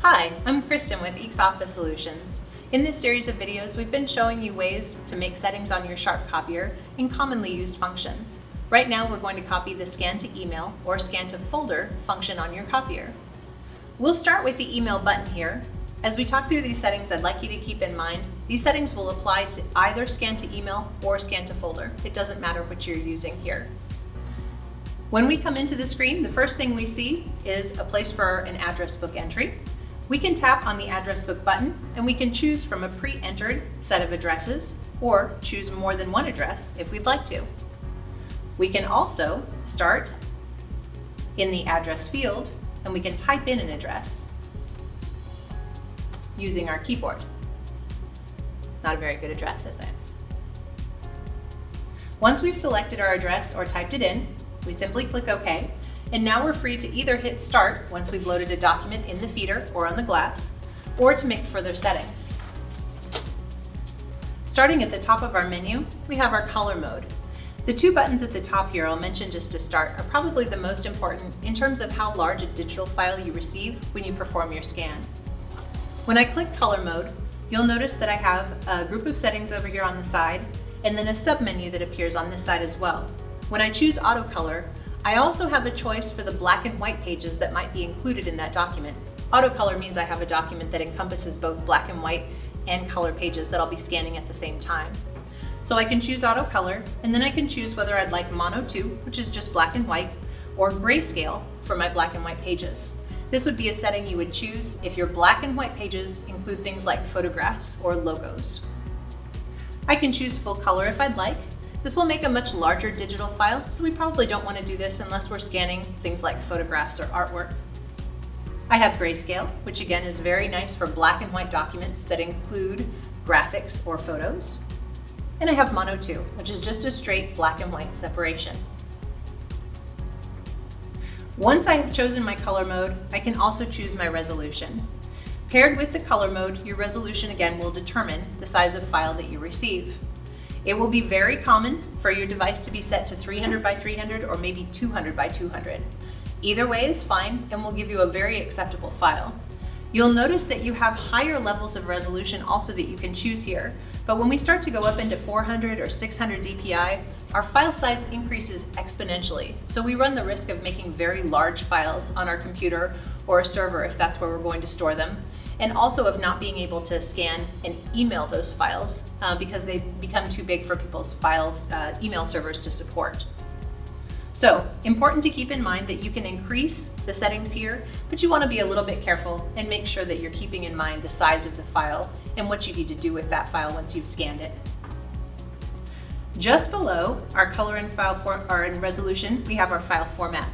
Hi, I'm Kristen with Eeks Office Solutions. In this series of videos, we've been showing you ways to make settings on your Sharp copier in commonly used functions. Right now, we're going to copy the Scan to Email or Scan to Folder function on your copier. We'll start with the Email button here. As we talk through these settings, I'd like you to keep in mind, these settings will apply to either Scan to Email or Scan to Folder. It doesn't matter what you're using here. When we come into the screen, the first thing we see is a place for an address book entry. We can tap on the address book button and we can choose from a pre-entered set of addresses or choose more than one address if we'd like to. We can also start in the address field and we can type in an address using our keyboard. Not a very good address, is it? Once we've selected our address or typed it in, we simply click OK. And now we're free to either hit Start once we've loaded a document in the feeder or on the glass, or to make further settings. Starting at the top of our menu, we have our color mode. The two buttons at the top here I'll mention just to start are probably the most important in terms of how large a digital file you receive when you perform your scan. When I click color mode, you'll notice that I have a group of settings over here on the side, and then a submenu that appears on this side as well. When I choose auto color, I also have a choice for the black and white pages that might be included in that document. Auto color means I have a document that encompasses both black and white and color pages that I'll be scanning at the same time. So I can choose auto color, and then I can choose whether I'd like mono 2, which is just black and white, or grayscale for my black and white pages. This would be a setting you would choose if your black and white pages include things like photographs or logos. I can choose full color if I'd like. This will make a much larger digital file, so we probably don't want to do this unless we're scanning things like photographs or artwork. I have grayscale, which again is very nice for black and white documents that include graphics or photos. And I have mono 2, which is just a straight black and white separation. Once I have chosen my color mode, I can also choose my resolution. Paired with the color mode, your resolution again will determine the size of file that you receive. It will be very common for your device to be set to 300 by 300 or maybe 200 by 200. Either way is fine and will give you a very acceptable file. You'll notice that you have higher levels of resolution also that you can choose here, but when we start to go up into 400 or 600 dpi, our file size increases exponentially. So we run the risk of making very large files on our computer or a server if that's where we're going to store them, and also of not being able to scan and email those files because they become too big for people's email servers to support. So, important to keep in mind that you can increase the settings here, but you want to be a little bit careful and make sure that you're keeping in mind the size of the file and what you need to do with that file once you've scanned it. Just below our color and resolution, we have our file format.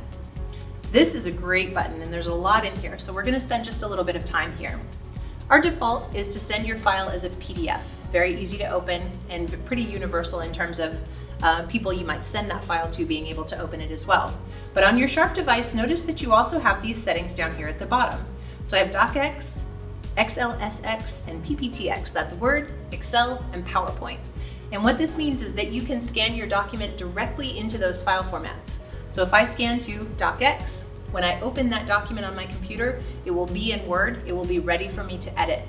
This is a great button and there's a lot in here, so we're going to spend just a little bit of time here. Our default is to send your file as a PDF. Very easy to open and pretty universal in terms of people you might send that file to being able to open it as well. But on your Sharp device, notice that you also have these settings down here at the bottom. So I have DocX, XLSX, and PPTX. That's Word, Excel, and PowerPoint. And what this means is that you can scan your document directly into those file formats. So if I scan to DocX, when I open that document on my computer, it will be in Word, it will be ready for me to edit.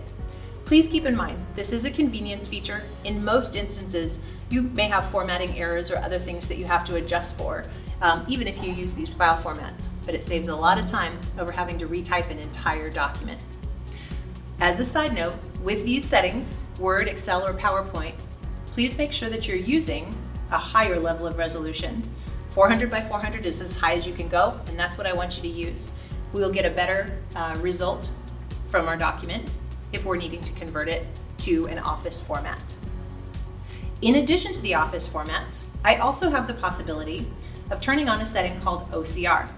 Please keep in mind, this is a convenience feature. In most instances, you may have formatting errors or other things that you have to adjust for, even if you use these file formats, but it saves a lot of time over having to retype an entire document. As a side note, with these settings, Word, Excel, or PowerPoint, please make sure that you're using a higher level of resolution. 400 by 400 is as high as you can go, and that's what I want you to use. We'll get a better result from our document if we're needing to convert it to an Office format. In addition to the Office formats, I also have the possibility of turning on a setting called OCR.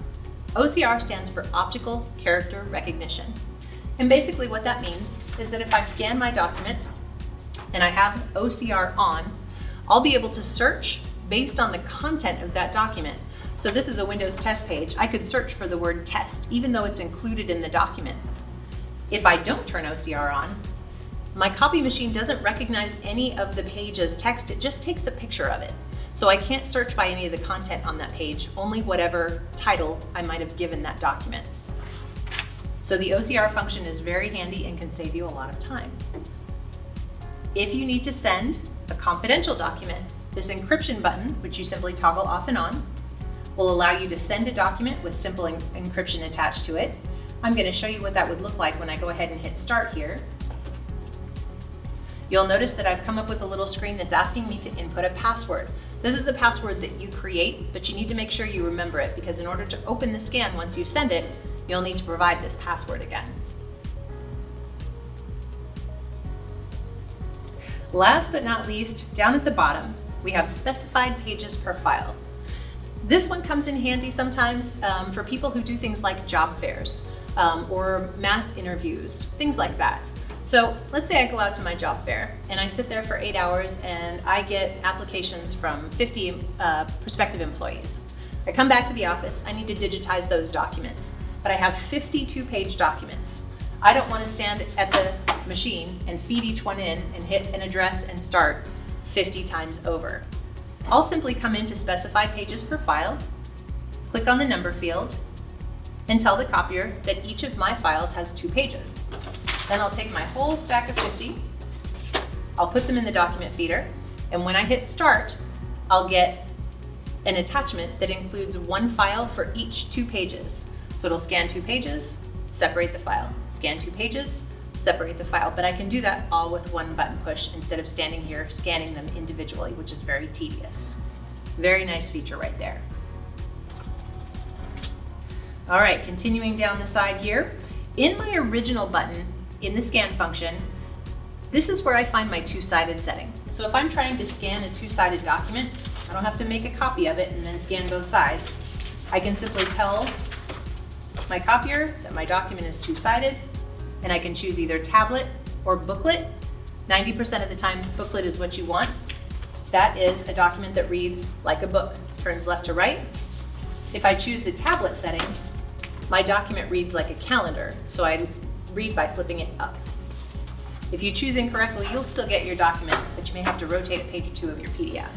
OCR stands for Optical Character Recognition. And basically what that means is that if I scan my document and I have OCR on, I'll be able to search based on the content of that document. So this is a Windows test page. I could search for the word test, even though it's included in the document. If I don't turn OCR on, my copy machine doesn't recognize any of the page as text, it just takes a picture of it. So I can't search by any of the content on that page, only whatever title I might have given that document. So So the OCR function is very handy and can save you a lot of time. If you need to send a confidential document, this encryption button, which you simply toggle off and on, will allow you to send a document with simple encryption attached to it. I'm going to show you what that would look like when I go ahead and hit start here. You'll notice that I've come up with a little screen that's asking me to input a password. This is a password that you create, but you need to make sure you remember it, because in order to open the scan once you send it, you'll need to provide this password again. Last but not least, down at the bottom, we have specified pages per file. This one comes in handy sometimes for people who do things like job fairs or mass interviews, things like that. So let's say I go out to my job fair and I sit there for 8 hours and I get applications from 50 prospective employees. I come back to the office, I need to digitize those documents, but I have 52-page documents. I don't want to stand at the machine and feed each one in and hit an address and start 50 times over. I'll simply come into specify pages per file, click on the number field, and tell the copier that each of my files has 2 pages. Then I'll take my whole stack of 50, I'll put them in the document feeder, and when I hit start, I'll get an attachment that includes 1 file for each 2 pages. So it'll scan 2 pages, separate the file, scan 2 pages, separate the file, but I can do that all with 1 button push instead of standing here scanning them individually, which is very tedious. Very nice feature right there. All right, continuing down the side here, in my original button in the scan function, this is where I find my 2-sided setting. So if I'm trying to scan a 2-sided document, I don't have to make a copy of it and then scan both sides. I can simply tell my copier that my document is 2-sided, and I can choose either tablet or booklet. 90% of the time, booklet is what you want. That is a document that reads like a book, turns left to right. If I choose the tablet setting, my document reads like a calendar, so I read by flipping it up. If you choose incorrectly, you'll still get your document, but you may have to rotate a page or 2 of your PDF.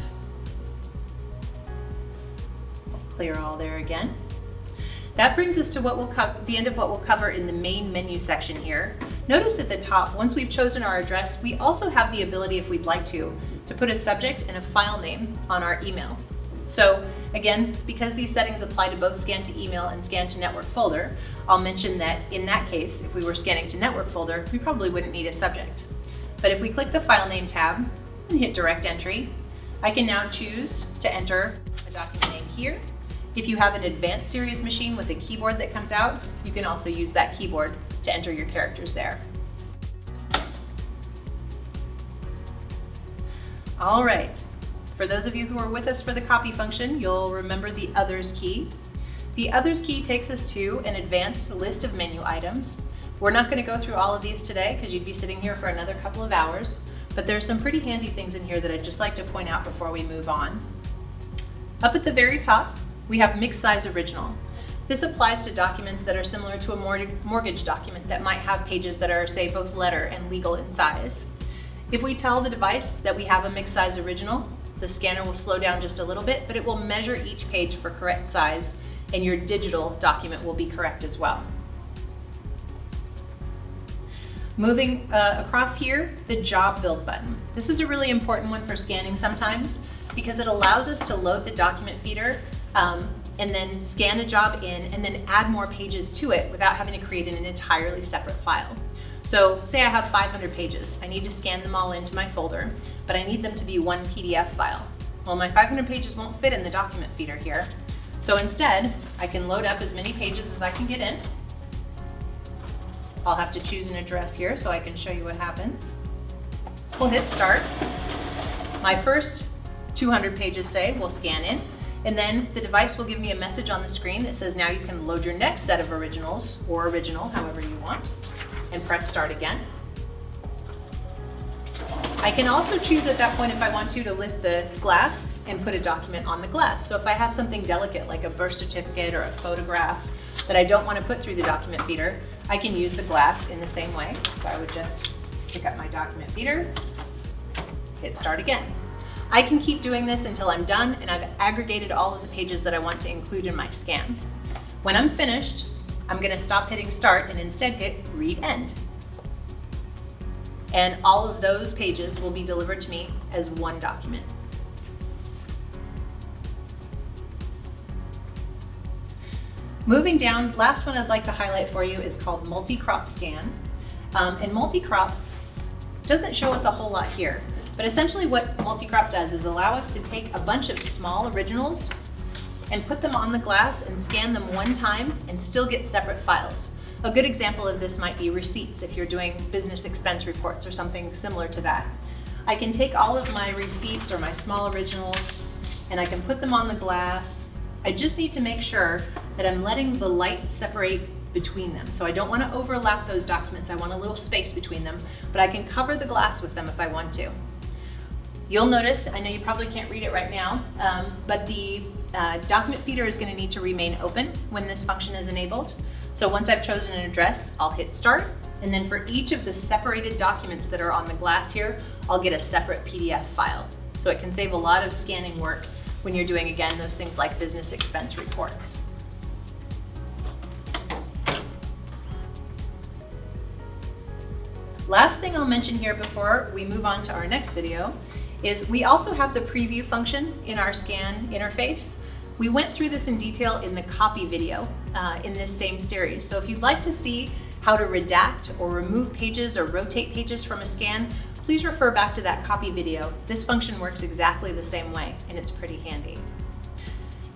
Clear all there again. That brings us to the end of what we'll cover in the main menu section here. Notice at the top, once we've chosen our address, we also have the ability, if we'd like to put a subject and a file name on our email. So again, because these settings apply to both scan to email and scan to network folder, I'll mention that in that case, if we were scanning to network folder, we probably wouldn't need a subject. But if we click the file name tab and hit direct entry, I can now choose to enter a document name here. If you have an advanced series machine with a keyboard that comes out, you can also use that keyboard to enter your characters there. All right, for those of you who are with us for the copy function, you'll remember the others key. The others key takes us to an advanced list of menu items. We're not going to go through all of these today because you'd be sitting here for another couple of hours, but there's some pretty handy things in here that I'd just like to point out before we move on. Up at the very top, we have mixed size original. This applies to documents that are similar to a mortgage document that might have pages that are, say, both letter and legal in size. If we tell the device that we have a mixed size original, the scanner will slow down just a little bit, but it will measure each page for correct size, and your digital document will be correct as well. Moving across here, the job build button. This is a really important one for scanning sometimes because it allows us to load the document feeder and then scan a job in and then add more pages to it without having to create an entirely separate file. So say I have 500 pages. I need to scan them all into my folder, but I need them to be one PDF file. Well, my 500 pages won't fit in the document feeder here. So instead, I can load up as many pages as I can get in. I'll have to choose an address here so I can show you what happens. We'll hit start. My first 200 pages, say, will scan in, and then the device will give me a message on the screen that says now you can load your next set of originals, or original, however you want, and press start again. I can also choose at that point, if I want to lift the glass and put a document on the glass. So if I have something delicate like a birth certificate or a photograph that I don't want to put through the document feeder, I can use the glass in the same way. So I would just pick up my document feeder, hit start again. I can keep doing this until I'm done and I've aggregated all of the pages that I want to include in my scan. When I'm finished, I'm going to stop hitting start and instead hit read end. And all of those pages will be delivered to me as one document. Moving down, last one I'd like to highlight for you is called multi-crop scan. And multi-crop doesn't show us a whole lot here, but essentially what multi-crop does is allow us to take a bunch of small originals and put them on the glass and scan them one time and still get separate files. A good example of this might be receipts if you're doing business expense reports or something similar to that. I can take all of my receipts or my small originals and I can put them on the glass. I just need to make sure that I'm letting the light separate between them. So I don't want to overlap those documents. I want a little space between them, but I can cover the glass with them if I want to. You'll notice, I know you probably can't read it right now, but the document feeder is going to need to remain open when this function is enabled. So once I've chosen an address, I'll hit start, and then for each of the separated documents that are on the glass here, I'll get a separate PDF file. So it can save a lot of scanning work when you're doing, again, those things like business expense reports. Last thing I'll mention here before we move on to our next video is we also have the preview function in our scan interface. We went through this in detail in the copy video in this same series. So if you'd like to see how to redact or remove pages or rotate pages from a scan, please refer back to that copy video. This function works exactly the same way and it's pretty handy.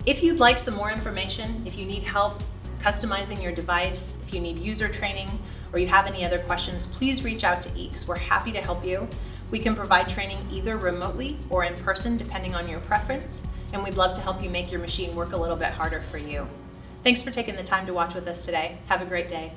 If you'd like some more information, if you need help customizing your device, if you need user training, or you have any other questions, please reach out to EECS. We're happy to help you. We can provide training either remotely or in person, depending on your preference, and we'd love to help you make your machine work a little bit harder for you. Thanks for taking the time to watch with us today. Have a great day.